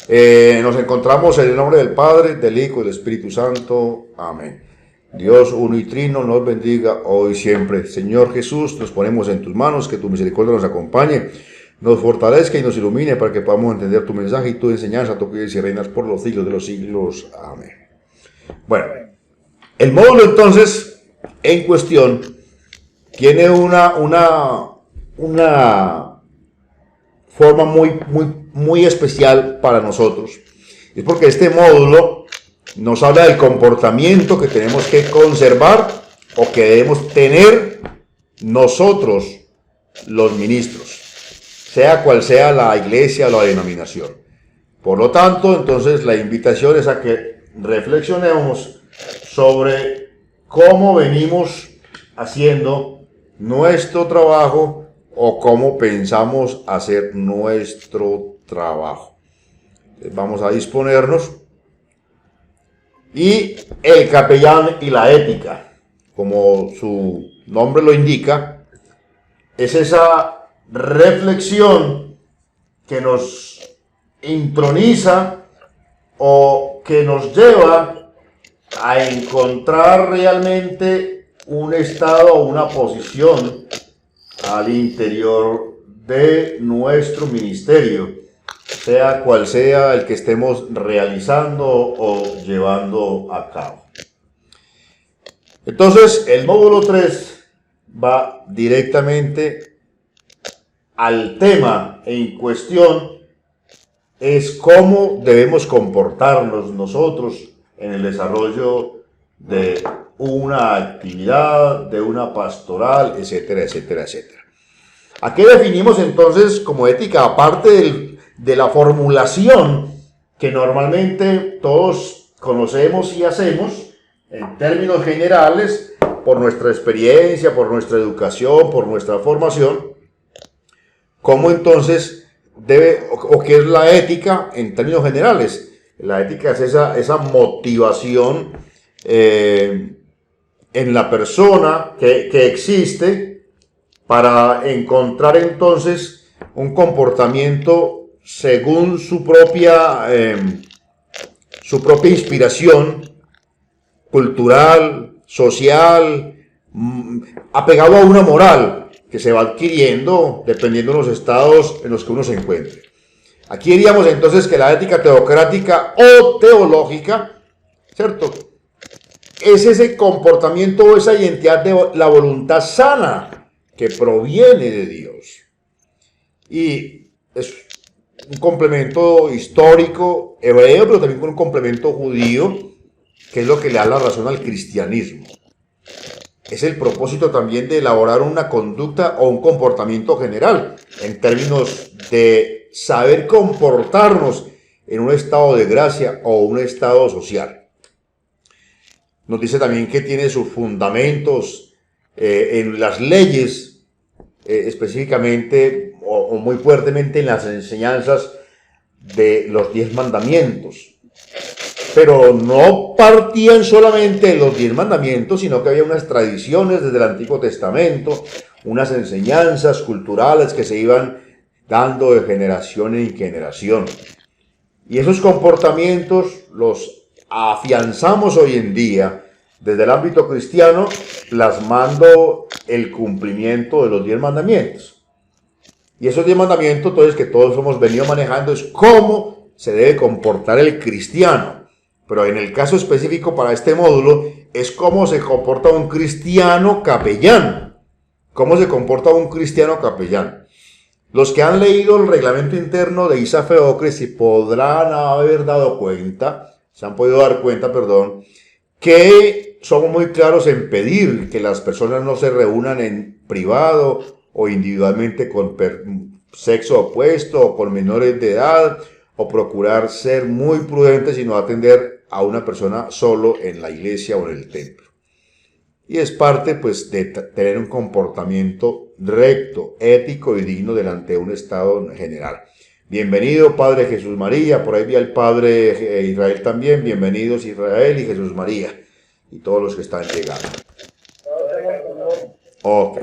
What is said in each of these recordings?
Nos encontramos en el nombre del Padre, del Hijo y del Espíritu Santo. Amén. Dios uno y trino nos bendiga hoy y siempre. Señor Jesús, nos ponemos en tus manos, que tu misericordia nos acompañe, nos fortalezca y nos ilumine para que podamos entender tu mensaje y tu enseñanza, tú que vives y reinas por los siglos de los siglos. Amén. Bueno, el módulo entonces en cuestión tiene una forma muy especial para nosotros. Es porque este módulo nos habla del comportamiento que tenemos que conservar o que debemos tener nosotros, los ministros, sea cual sea la iglesia o la denominación. Por lo tanto, entonces la invitación es a que reflexionemos sobre cómo venimos haciendo nuestro trabajo o cómo pensamos hacer nuestro trabajo. Vamos a disponernos. Y el capellán y la ética, como su nombre lo indica, es esa reflexión que nos introniza o que nos lleva a encontrar realmente un estado o una posición al interior de nuestro ministerio, sea cual sea el que estemos realizando o llevando a cabo. Entonces, el módulo 3 va directamente al tema en cuestión, es cómo debemos comportarnos nosotros en el desarrollo de una actividad, de una pastoral, etcétera, etcétera, etcétera. ¿A qué definimos entonces como ética? Aparte de la formulación que normalmente todos conocemos y hacemos en términos generales por nuestra experiencia, por nuestra educación, por nuestra formación, ¿cómo entonces debe o qué es la ética en términos generales? La ética es esa motivación en la persona que existe para encontrar entonces un comportamiento según su propia inspiración cultural, social, apegado a una moral que se va adquiriendo dependiendo de los estados en los que uno se encuentre. Aquí diríamos entonces que la ética teocrática o teológica, ¿cierto?, es ese comportamiento o esa identidad de la voluntad sana que proviene de Dios. Y es un complemento histórico hebreo, pero también con un complemento judío, que es lo que le da la razón al cristianismo. Es el propósito también de elaborar una conducta o un comportamiento general, en términos de saber comportarnos en un estado de gracia o un estado social. Nos dice también que tiene sus fundamentos en las leyes, específicamente o muy fuertemente en las enseñanzas de los 10 mandamientos. Pero no partían solamente de los 10 mandamientos, sino que había unas tradiciones desde el Antiguo Testamento, unas enseñanzas culturales que se iban dando de generación en generación. Y esos comportamientos los afianzamos hoy en día desde el ámbito cristiano, plasmando el cumplimiento de los 10 mandamientos. Y esos 10 mandamientos, entonces, que todos hemos venido manejando, es cómo se debe comportar el cristiano. Pero en el caso específico para este módulo, es cómo se comporta un cristiano capellán. ¿Cómo se comporta un cristiano capellán? Los que han leído el reglamento interno de Isa Feocre se podrán haber dado cuenta, se han podido dar cuenta, perdón, que somos muy claros en pedir que las personas no se reúnan en privado o individualmente con sexo opuesto o con menores de edad, o procurar ser muy prudentes y no atender a una persona solo en la iglesia o en el templo. Y es parte, pues, de tener un comportamiento recto, ético y digno delante de un estado general. Bienvenido, Padre Jesús María. Por ahí vi al Padre Israel también. Bienvenidos, Israel y Jesús María. Y todos los que están llegando. Ok.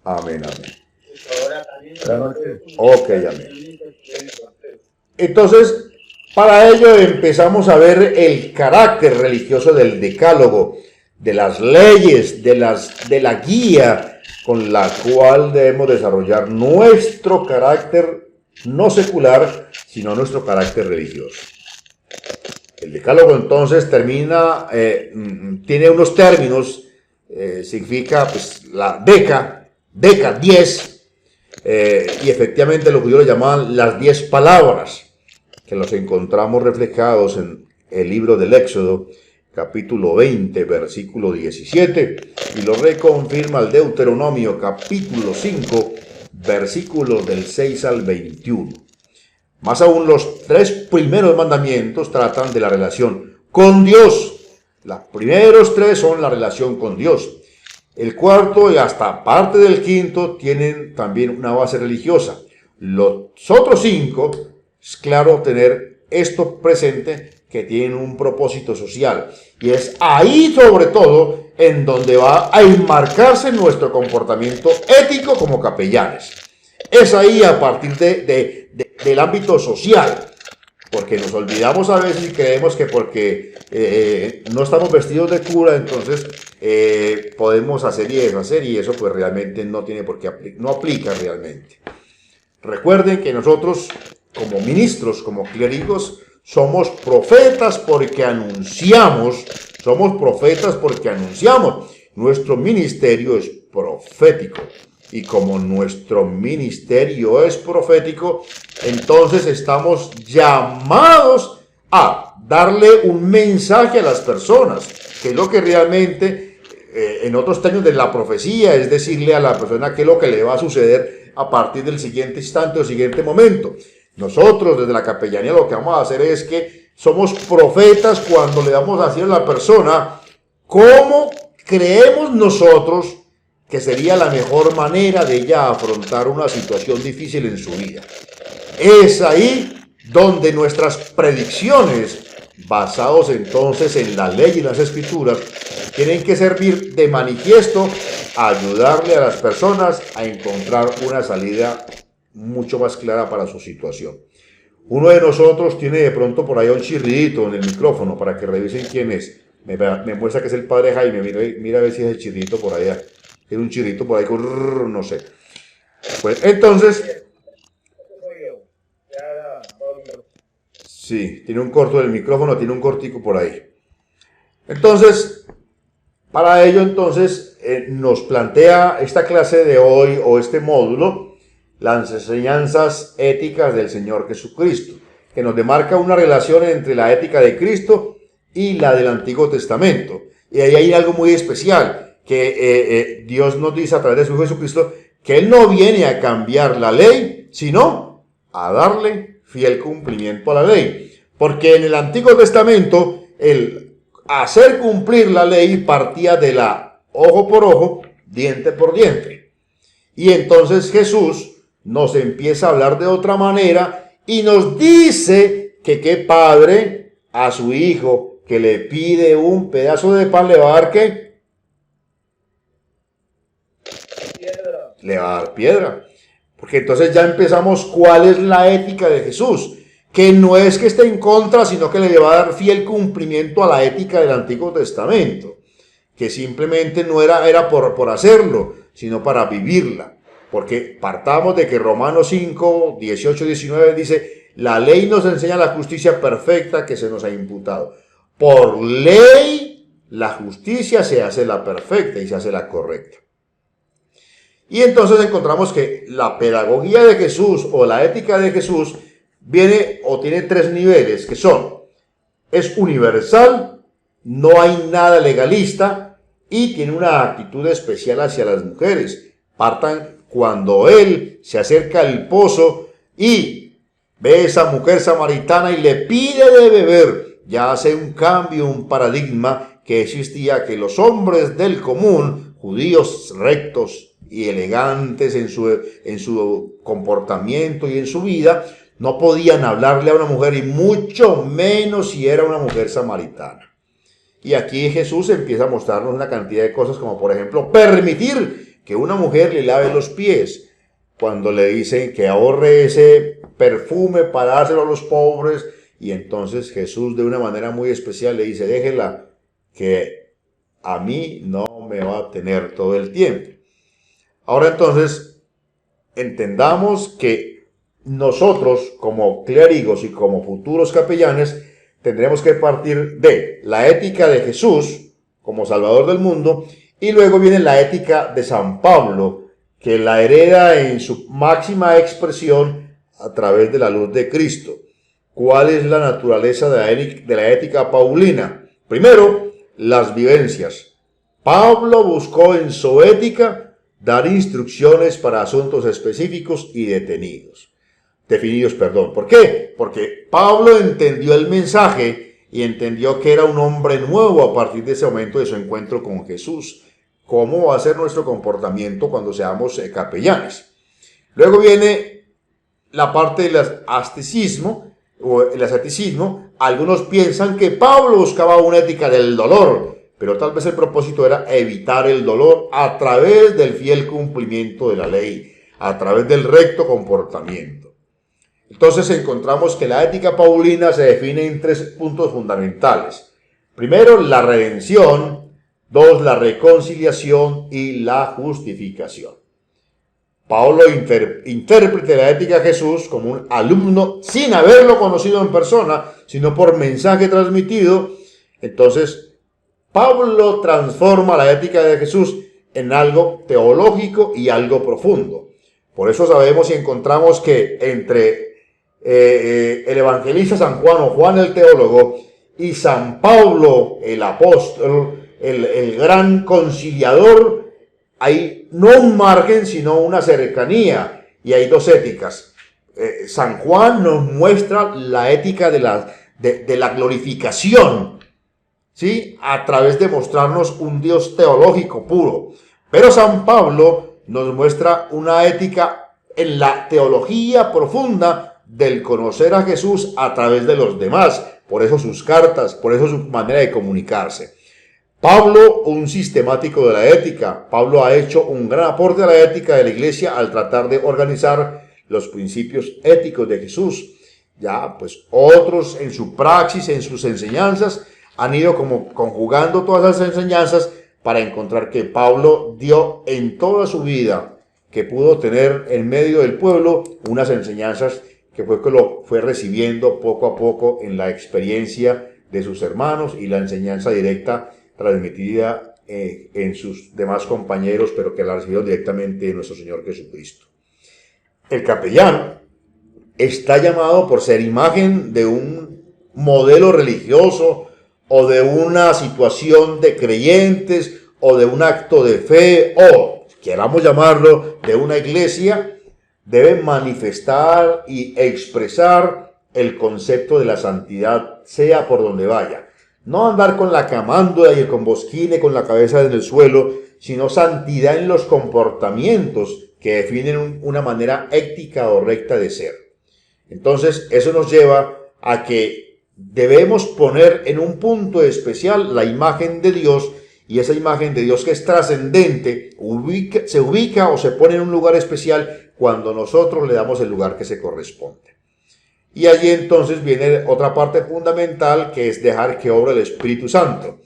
Amén, amén. Ok, amén. Entonces, para ello empezamos a ver el carácter religioso del decálogo, de las leyes, de la guía con la cual debemos desarrollar nuestro carácter no secular, sino nuestro carácter religioso. El decálogo entonces termina, tiene unos términos, significa pues la deca 10, y efectivamente los judíos lo llamaban las 10 palabras, que los encontramos reflejados en el libro del Éxodo, capítulo 20, versículo 17, y lo reconfirma el Deuteronomio, capítulo 5, versículos del 6 al 21. Más aún, los 3 primeros mandamientos tratan de la relación con Dios. Los primeros 3 son la relación con Dios. El cuarto y hasta parte del quinto tienen también una base religiosa. Los otros 5, es claro tener esto presente, que tienen un propósito social. Y es ahí sobre todo en donde va a enmarcarse nuestro comportamiento ético como capellanes. Es ahí a partir del ámbito social, porque nos olvidamos a veces y creemos que porque no estamos vestidos de cura, entonces podemos hacer y deshacer, y eso pues realmente no tiene por qué, no aplica realmente. Recuerden que nosotros como ministros, como clérigos, somos profetas porque anunciamos, Nuestro ministerio es profético. Y como nuestro ministerio es profético, entonces estamos llamados a darle un mensaje a las personas, que es lo que realmente, en otros términos de la profecía, es decirle a la persona qué es lo que le va a suceder a partir del siguiente instante o siguiente momento. Nosotros desde la capellanía lo que vamos a hacer es que somos profetas cuando le damos a decir a la persona cómo creemos nosotros que sería la mejor manera de ella afrontar una situación difícil en su vida. Es ahí donde nuestras predicciones, basados entonces en la ley y las escrituras, tienen que servir de manifiesto a ayudarle a las personas a encontrar una salida mucho más clara para su situación. Uno de nosotros tiene de pronto por ahí un chirridito en el micrófono para que revisen quién es. Me muestra que es el padre Jaime. Mira a ver si es el chirrito por allá. Tiene un chirrito por ahí con no sé. Pues entonces, sí, tiene un corto del micrófono, tiene un cortico por ahí. Entonces, para ello entonces nos plantea esta clase de hoy o este módulo las enseñanzas éticas del Señor Jesucristo, que nos demarca una relación entre la ética de Cristo y la del Antiguo Testamento. Y ahí hay algo muy especial, que Dios nos dice a través de su Jesucristo, que Él no viene a cambiar la ley, sino a darle fiel cumplimiento a la ley. Porque en el Antiguo Testamento, el hacer cumplir la ley partía de la ojo por ojo, diente por diente. Y entonces Jesús nos empieza a hablar de otra manera y nos dice que qué padre a su hijo que le pide un pedazo de pan le va a dar ¿qué? Le va a dar piedra. Porque entonces ya empezamos cuál es la ética de Jesús, que no es que esté en contra, sino que le va a dar fiel cumplimiento a la ética del Antiguo Testamento, que simplemente no era por hacerlo, sino para vivirla. Porque partamos de que Romanos 5, 18, 19 dice, la ley nos enseña la justicia perfecta que se nos ha imputado. Por ley, la justicia se hace la perfecta y se hace la correcta. Y entonces encontramos que la pedagogía de Jesús o la ética de Jesús viene o tiene 3 niveles, que son, es universal, no hay nada legalista y tiene una actitud especial hacia las mujeres. Partan cuando él se acerca al pozo y ve a esa mujer samaritana y le pide de beber, ya hace un cambio, un paradigma que existía, que los hombres del común, judíos rectos y elegantes en su comportamiento y en su vida, no podían hablarle a una mujer y mucho menos si era una mujer samaritana. Y aquí Jesús empieza a mostrarnos una cantidad de cosas como por ejemplo permitir que una mujer le lave los pies. cuando le dicen que ahorre ese perfume para dárselo a los pobres, y entonces Jesús de una manera muy especial le dice, déjela, que a mí no me va a tener todo el tiempo. Ahora entonces, entendamos que nosotros como clérigos y como futuros capellanes tendremos que partir de la ética de Jesús como Salvador del mundo, y luego viene la ética de San Pablo, que la hereda en su máxima expresión a través de la luz de Cristo. ¿Cuál es la naturaleza de la ética paulina? Primero, las vivencias. Pablo buscó en su ética dar instrucciones para asuntos específicos y definidos. ¿Por qué? Porque Pablo entendió el mensaje y entendió que era un hombre nuevo a partir de ese momento de su encuentro con Jesús. ¿Cómo va a ser nuestro comportamiento cuando seamos capellanes? Luego viene la parte del asceticismo o el asceticismo. Algunos piensan que Pablo buscaba una ética del dolor, pero tal vez el propósito era evitar el dolor a través del fiel cumplimiento de la ley, a través del recto comportamiento. Entonces encontramos que la ética paulina se define en 3 puntos fundamentales. Primero, la redención. 2, la reconciliación y la justificación. Pablo interpreta la ética de Jesús como un alumno sin haberlo conocido en persona, sino por mensaje transmitido. Entonces, Pablo transforma la ética de Jesús en algo teológico y algo profundo. Por eso sabemos y encontramos que entre el evangelista San Juan o Juan el teólogo y San Pablo el apóstol, el gran conciliador, hay no un margen, sino una cercanía, y hay 2 éticas. San Juan nos muestra la ética de la glorificación, ¿sí? A través de mostrarnos un Dios teológico puro. Pero San Pablo nos muestra una ética en la teología profunda del conocer a Jesús a través de los demás. Por eso sus cartas, por eso su manera de comunicarse. Pablo, un sistemático de la ética. Pablo ha hecho un gran aporte a la ética de la iglesia al tratar de organizar los principios éticos de Jesús. Ya, pues otros en su praxis, en sus enseñanzas, han ido como conjugando todas esas enseñanzas para encontrar que Pablo dio en toda su vida, que pudo tener en medio del pueblo, unas enseñanzas que lo fue recibiendo poco a poco en la experiencia de sus hermanos y la enseñanza directa transmitida en sus demás compañeros, pero que la recibieron directamente de nuestro Señor Jesucristo. El capellán está llamado por ser imagen de un modelo religioso o de una situación de creyentes o de un acto de fe o, queramos llamarlo, de una iglesia. Debe manifestar y expresar el concepto de la santidad, sea por donde vaya. No andar con la camándula y el conbosquine con la cabeza en el suelo, sino santidad en los comportamientos que definen una manera ética o recta de ser. Entonces, eso nos lleva a que debemos poner en un punto especial la imagen de Dios, y esa imagen de Dios que es trascendente se ubica o se pone en un lugar especial cuando nosotros le damos el lugar que se corresponde. Y allí entonces viene otra parte fundamental, que es dejar que obre el Espíritu Santo.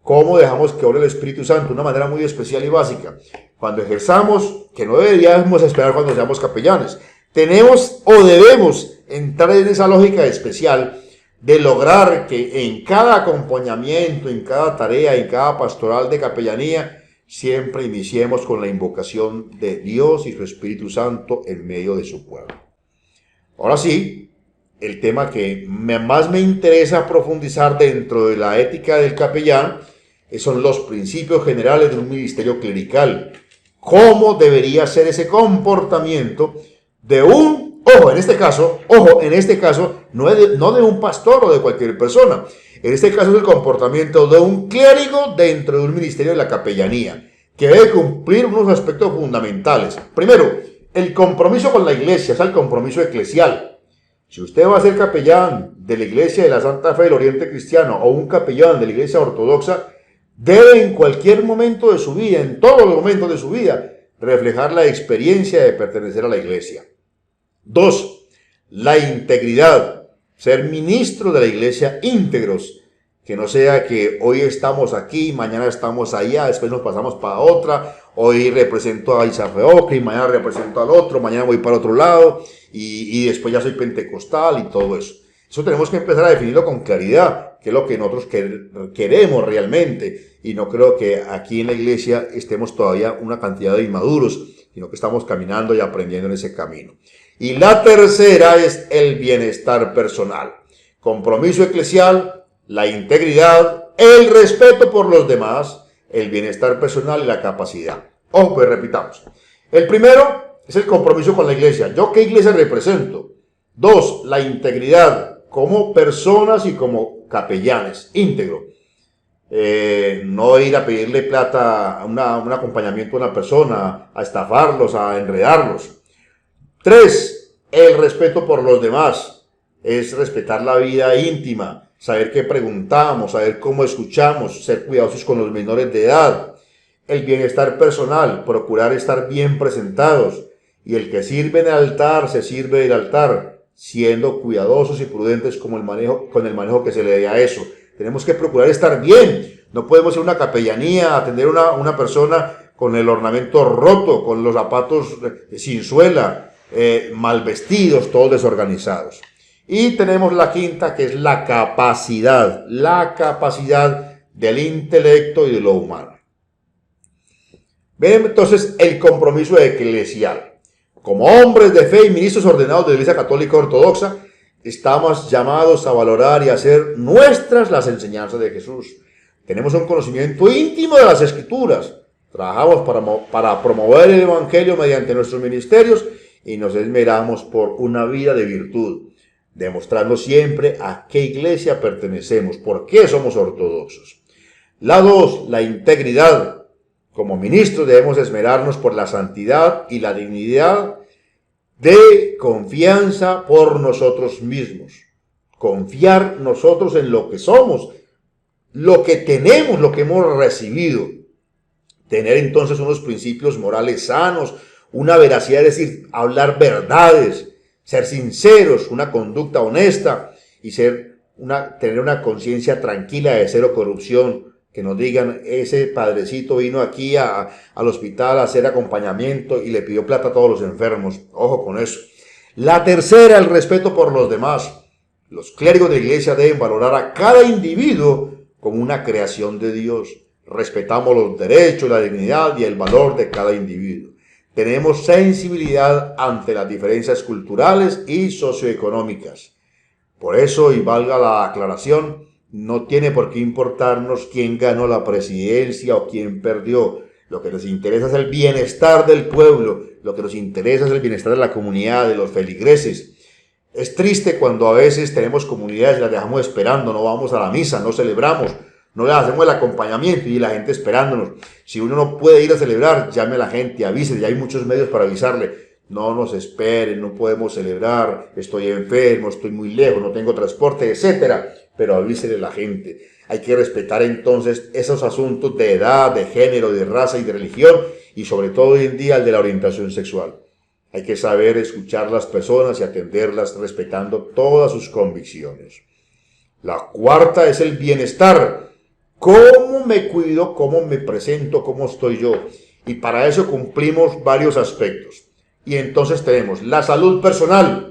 ¿Cómo dejamos que obre el Espíritu Santo? De una manera muy especial y básica. Cuando ejerzamos, que no deberíamos esperar cuando seamos capellanes, tenemos o debemos entrar en esa lógica especial de lograr que en cada acompañamiento, en cada tarea, en cada pastoral de capellanía, siempre iniciemos con la invocación de Dios y su Espíritu Santo en medio de su pueblo. Ahora sí, el tema que más me interesa profundizar dentro de la ética del capellán son los principios generales de un ministerio clerical. ¿Cómo debería ser ese comportamiento de en este caso, no de un pastor o de cualquier persona. En este caso es el comportamiento de un clérigo dentro de un ministerio de la capellanía, que debe cumplir unos aspectos fundamentales. Primero, el compromiso con la iglesia, es el compromiso eclesial. Si usted va a ser capellán de la Iglesia de la Santa Fe del Oriente Cristiano o un capellán de la Iglesia Ortodoxa, debe en cualquier momento de su vida, en todos los momentos de su vida, reflejar la experiencia de pertenecer a la iglesia. 2. La integridad, ser ministro de la iglesia íntegros, que no sea que hoy estamos aquí, mañana estamos allá, después nos pasamos para otra, hoy represento a Izarreoque y mañana represento al otro, mañana voy para otro lado y después ya soy pentecostal y todo eso. Eso tenemos que empezar a definirlo con claridad, qué es lo que nosotros queremos realmente. Y no creo que aquí en la iglesia estemos todavía una cantidad de inmaduros, sino que estamos caminando y aprendiendo en ese camino. Y la tercera es el bienestar personal. Compromiso eclesial, la integridad, el respeto por los demás, el bienestar personal y la capacidad. Ojo, pues repitamos. El primero es el compromiso con la iglesia. ¿Yo qué iglesia represento? 2. La integridad como personas y como capellanes, íntegro. No ir a pedirle plata, un acompañamiento a una persona, a estafarlos, a enredarlos. 3. El respeto por los demás. Es respetar la vida íntima, saber qué preguntamos, saber cómo escuchamos, ser cuidadosos con los menores de edad. El bienestar personal, procurar estar bien presentados. Y el que sirve en el altar, se sirve del altar, siendo cuidadosos y prudentes con el manejo que se le dé a eso. Tenemos que procurar estar bien. No podemos ir a una capellanía a atender a una persona con el ornamento roto, con los zapatos sin suela, mal vestidos, todos desorganizados. Y tenemos la quinta, que es la capacidad del intelecto y de lo humano. Ven entonces el compromiso eclesial. Como hombres de fe y ministros ordenados de la Iglesia Católica Ortodoxa, estamos llamados a valorar y hacer nuestras las enseñanzas de Jesús. Tenemos un conocimiento íntimo de las Escrituras. Trabajamos para promover el Evangelio mediante nuestros ministerios y nos esmeramos por una vida de virtud, demostrando siempre a qué iglesia pertenecemos, por qué somos ortodoxos. La 2, la integridad. Como ministros debemos esmerarnos por la santidad y la dignidad de confianza por nosotros mismos. Confiar nosotros en lo que somos, lo que tenemos, lo que hemos recibido. Tener entonces unos principios morales sanos, una veracidad, es decir, hablar verdades, ser sinceros, una conducta honesta y tener una conciencia tranquila de cero corrupción. Que nos digan, ese padrecito vino aquí al hospital a hacer acompañamiento y le pidió plata a todos los enfermos. Ojo con eso. La tercera, el respeto por los demás. Los clérigos de la iglesia deben valorar a cada individuo como una creación de Dios. Respetamos los derechos, la dignidad y el valor de cada individuo. Tenemos sensibilidad ante las diferencias culturales y socioeconómicas. Por eso, y valga la aclaración, no tiene por qué importarnos quién ganó la presidencia o quién perdió. Lo que nos interesa es el bienestar del pueblo, lo que nos interesa es el bienestar de la comunidad, de los feligreses. Es triste cuando a veces tenemos comunidades y las dejamos esperando, no vamos a la misa, no celebramos, no le hacemos el acompañamiento y la gente esperándonos. Si uno no puede ir a celebrar, llame a la gente, avise, ya hay muchos medios para avisarle. No nos esperen, no podemos celebrar, estoy enfermo, estoy muy lejos, no tengo transporte, etcétera. Pero avísele a la gente. Hay que respetar entonces esos asuntos de edad, de género, de raza y de religión, y sobre todo hoy en día el de la orientación sexual. Hay que saber escuchar a las personas y atenderlas respetando todas sus convicciones. La cuarta es el bienestar. ¿Cómo me cuido? ¿Cómo me presento? ¿Cómo estoy yo? Y para eso cumplimos varios aspectos. Y entonces tenemos la salud personal.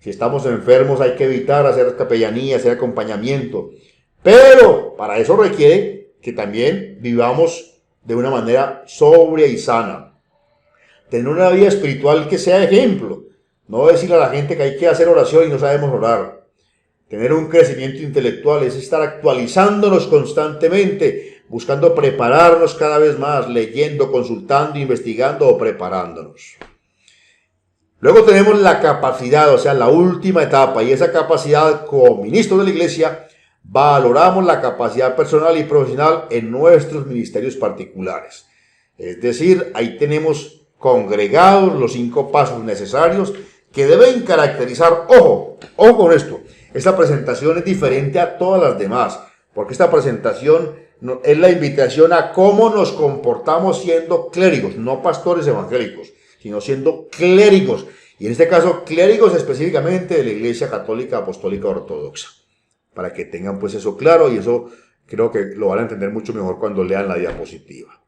Si estamos enfermos hay que evitar hacer capellanía, hacer acompañamiento. Pero para eso requiere que también vivamos de una manera sobria y sana. Tener una vida espiritual que sea ejemplo. No decirle a la gente que hay que hacer oración y no sabemos orar. Tener un crecimiento intelectual es estar actualizándonos constantemente, buscando prepararnos cada vez más, leyendo, consultando, investigando o preparándonos. Luego tenemos la capacidad, o sea, la última etapa, y esa capacidad como ministro de la iglesia, valoramos la capacidad personal y profesional en nuestros ministerios particulares. Es decir, ahí tenemos congregados los 5 pasos necesarios que deben caracterizar, ojo con esto, esta presentación es diferente a todas las demás, porque esta presentación es la invitación a cómo nos comportamos siendo clérigos, no pastores evangélicos, sino siendo clérigos. Y en este caso, clérigos específicamente de la Iglesia Católica Apostólica Ortodoxa. Para que tengan pues eso claro, y eso creo que lo van a entender mucho mejor cuando lean la diapositiva.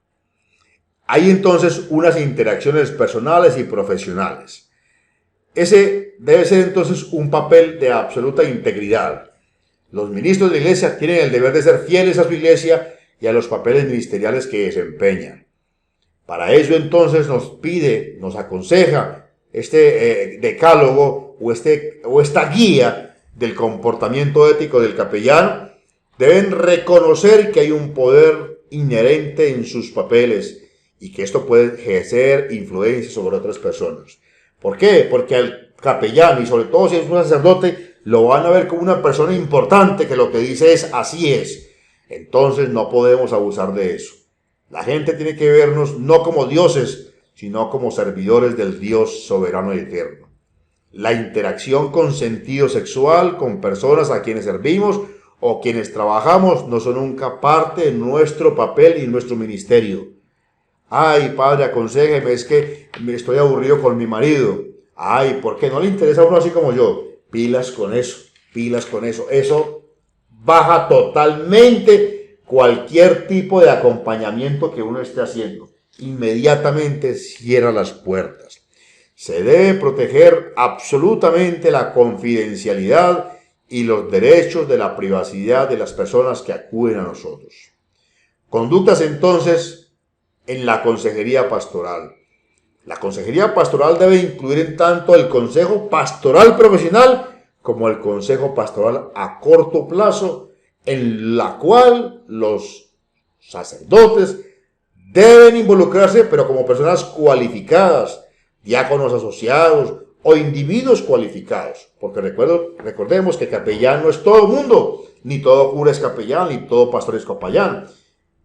Hay entonces unas interacciones personales y profesionales. Ese debe ser entonces un papel de absoluta integridad. Los ministros de la Iglesia tienen el deber de ser fieles a su Iglesia y a los papeles ministeriales que desempeñan. Para eso entonces nos pide, nos aconseja este decálogo o esta guía del comportamiento ético del capellán. Deben reconocer que hay un poder inherente en sus papeles y que esto puede ejercer influencia sobre otras personas. ¿Por qué? Porque al capellán, y sobre todo si es un sacerdote, lo van a ver como una persona importante que lo que dice es así es. Entonces no podemos abusar de eso. La gente tiene que vernos no como dioses, sino como servidores del Dios soberano y eterno. La interacción con sentido sexual con personas a quienes servimos o quienes trabajamos no son nunca parte de nuestro papel y nuestro ministerio. Ay, padre, aconséjeme, es que me estoy aburrido con mi marido. Ay, ¿por qué no le interesa a uno así como yo? Pilas con eso, pilas con eso. Eso baja totalmente cualquier tipo de acompañamiento que uno esté haciendo. Inmediatamente cierra las puertas. Se debe proteger absolutamente la confidencialidad y los derechos de la privacidad de las personas que acuden a nosotros. Conductas entonces en la consejería pastoral. La consejería pastoral debe incluir en tanto el consejo pastoral profesional como el consejo pastoral a corto plazo, en la cual los sacerdotes deben involucrarse, pero como personas cualificadas, diáconos asociados o individuos cualificados. Porque recordemos que capellán no es todo mundo, ni todo cura es capellán, ni todo pastor es capellán.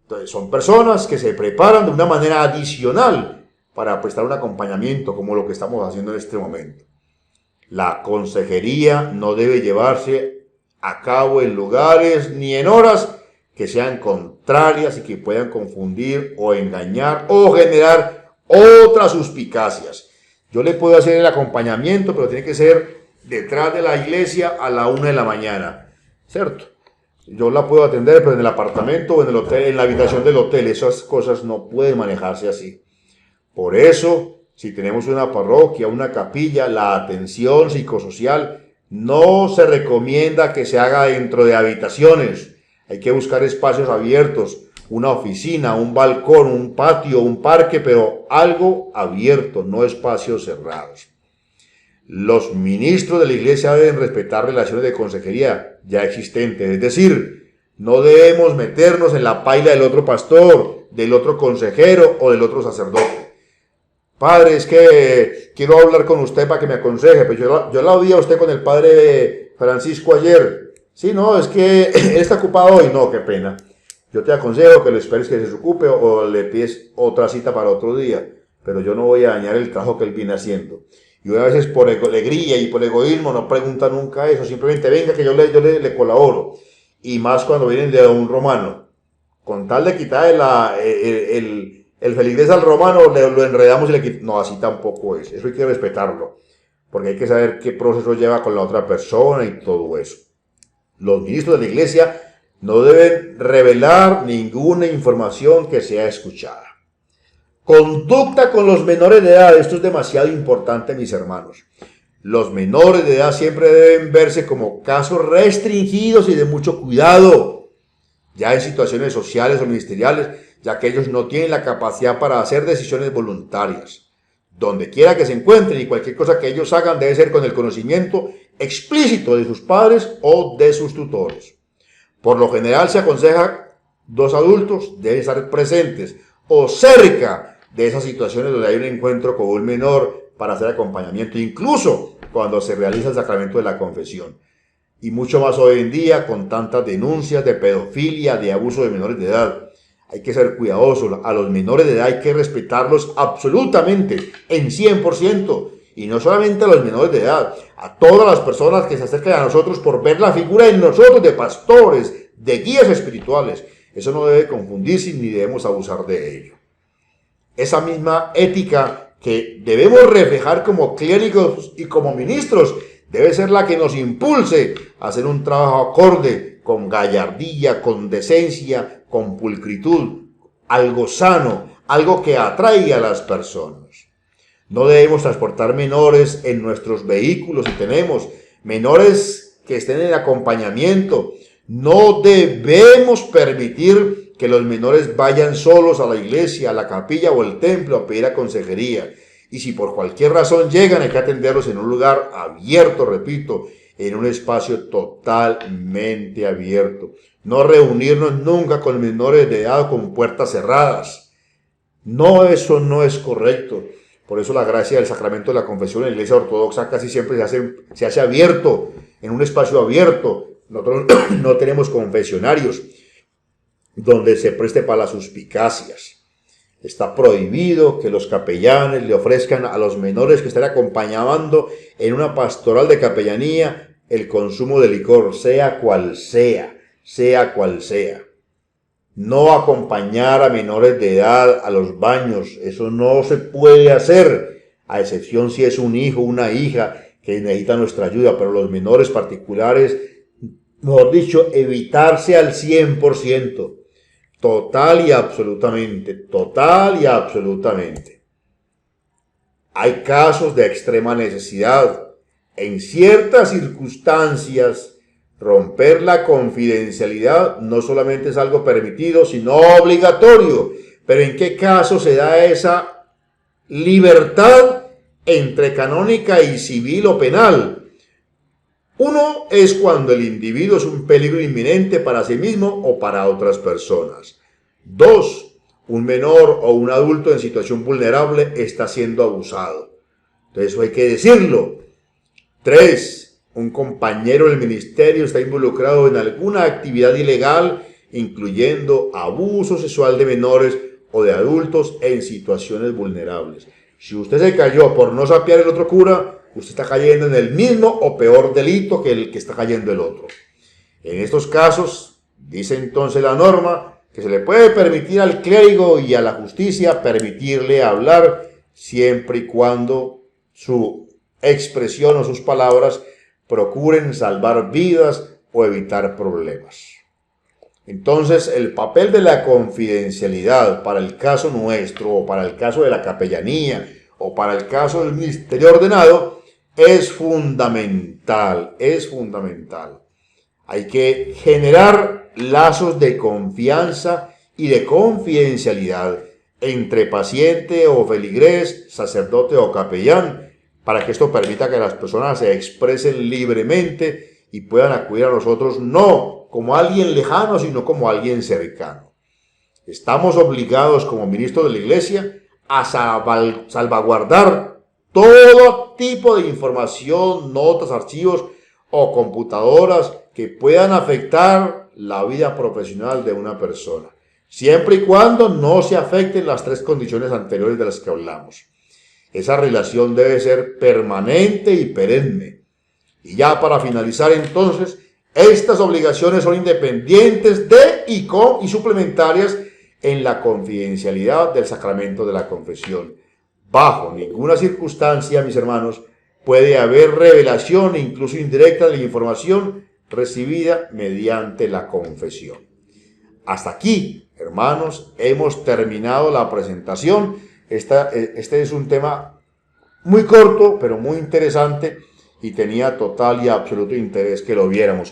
Entonces, son personas que se preparan de una manera adicional para prestar un acompañamiento como lo que estamos haciendo en este momento. La consejería no debe llevarse a cabo en lugares ni en horas que sean contrarias y que puedan confundir o engañar o generar otras suspicacias. Yo le puedo hacer el acompañamiento, pero tiene que ser detrás de la iglesia a la 1 de la mañana, ¿cierto? Yo la puedo atender, pero en el apartamento o en el hotel, en la habitación del hotel. Esas cosas no pueden manejarse así. Por eso, si tenemos una parroquia, una capilla, la atención psicosocial no se recomienda que se haga dentro de habitaciones. Hay que buscar espacios abiertos, una oficina, un balcón, un patio, un parque, pero algo abierto, no espacios cerrados. Los ministros de la iglesia deben respetar relaciones de consejería ya existentes, es decir, no debemos meternos en la paila del otro pastor, del otro consejero o del otro sacerdote. Padre, es que quiero hablar con usted para que me aconseje, pero yo la oí a usted con el padre Francisco ayer. Sí, no, es que él está ocupado hoy. No, qué pena. Yo te aconsejo que lo esperes que se ocupe o le pides otra cita para otro día, pero yo no voy a dañar el trabajo que él viene haciendo. Y a veces por alegría y por egoísmo no pregunta nunca eso, simplemente venga que yo le colaboro. Y más cuando vienen de un romano. Con tal de quitar el feligrés al romano, lo enredamos y le quitamos. No, así tampoco es. Eso hay que respetarlo. Porque hay que saber qué proceso lleva con la otra persona y todo eso. Los ministros de la iglesia no deben revelar ninguna información que sea escuchada. Conducta con los menores de edad. Esto es demasiado importante, mis hermanos. Los menores de edad siempre deben verse como casos restringidos y de mucho cuidado, ya en situaciones sociales o ministeriales, ya que ellos no tienen la capacidad para hacer decisiones voluntarias. Donde quiera que se encuentren y cualquier cosa que ellos hagan debe ser con el conocimiento explícito de sus padres o de sus tutores. Por lo general se aconseja dos adultos deben estar presentes o cerca de esas situaciones donde hay un encuentro con un menor para hacer acompañamiento, incluso cuando se realiza el sacramento de la confesión. Y mucho más hoy en día con tantas denuncias de pedofilia, de abuso de menores de edad. Hay que ser cuidadosos. A los menores de edad hay que respetarlos absolutamente, en 100%. Y no solamente a los menores de edad, a todas las personas que se acercan a nosotros por ver la figura en nosotros de pastores, de guías espirituales. Eso no debe confundirse ni debemos abusar de ello. Esa misma ética que debemos reflejar como clérigos y como ministros debe ser la que nos impulse a hacer un trabajo acorde, con gallardía, con decencia, con pulcritud, algo sano, algo que atraiga a las personas. No debemos transportar menores en nuestros vehículos si tenemos menores que estén en acompañamiento. No debemos permitir que los menores vayan solos a la iglesia, a la capilla o al templo a pedir consejería. Y si por cualquier razón llegan, hay que atenderlos en un lugar abierto, repito, en un espacio totalmente abierto. No reunirnos nunca con menores de edad con puertas cerradas. No, eso no es correcto. Por eso la gracia del sacramento de la confesión en la Iglesia Ortodoxa casi siempre se hace abierto, en un espacio abierto. Nosotros no tenemos confesionarios donde se preste para las suspicacias. Está prohibido que los capellanes le ofrezcan a los menores que estén acompañando en una pastoral de capellanía el consumo de licor, sea cual sea, sea cual sea. No acompañar a menores de edad a los baños, eso no se puede hacer, a excepción si es un hijo o una hija que necesita nuestra ayuda, pero los menores particulares, mejor dicho, evitarse al 100%, total y absolutamente, total y absolutamente. Hay casos de extrema necesidad, en ciertas circunstancias. Romper la confidencialidad no solamente es algo permitido, sino obligatorio. Pero ¿en qué caso se da esa libertad entre canónica y civil o penal? Uno es cuando el individuo es un peligro inminente para sí mismo o para otras personas. Dos, un menor o un adulto en situación vulnerable está siendo abusado. Entonces eso hay que decirlo. Tres, un compañero del ministerio está involucrado en alguna actividad ilegal, incluyendo abuso sexual de menores o de adultos en situaciones vulnerables. Si usted se cayó por no sapear el otro cura, usted está cayendo en el mismo o peor delito que el que está cayendo el otro. En estos casos, dice entonces la norma, que se le puede permitir al clérigo y a la justicia permitirle hablar siempre y cuando su expresión o sus palabras procuren salvar vidas o evitar problemas. Entonces, el papel de la confidencialidad para el caso nuestro, o para el caso de la capellanía, o para el caso del ministerio ordenado, es fundamental, es fundamental. Hay que generar lazos de confianza y de confidencialidad entre paciente o feligrés, sacerdote o capellán, para que esto permita que las personas se expresen libremente y puedan acudir a nosotros no como alguien lejano, sino como alguien cercano. Estamos obligados como ministros de la Iglesia a salvaguardar todo tipo de información, notas, archivos o computadoras que puedan afectar la vida profesional de una persona, siempre y cuando no se afecten las tres condiciones anteriores de las que hablamos. Esa relación debe ser permanente y perenne. Y ya para finalizar entonces, estas obligaciones son independientes de y suplementarias en la confidencialidad del sacramento de la confesión. Bajo ninguna circunstancia, mis hermanos, puede haber revelación, incluso indirecta, de la información recibida mediante la confesión. Hasta aquí, hermanos, hemos terminado la presentación. Este es un tema muy corto, pero muy interesante, y tenía total y absoluto interés que lo viéramos.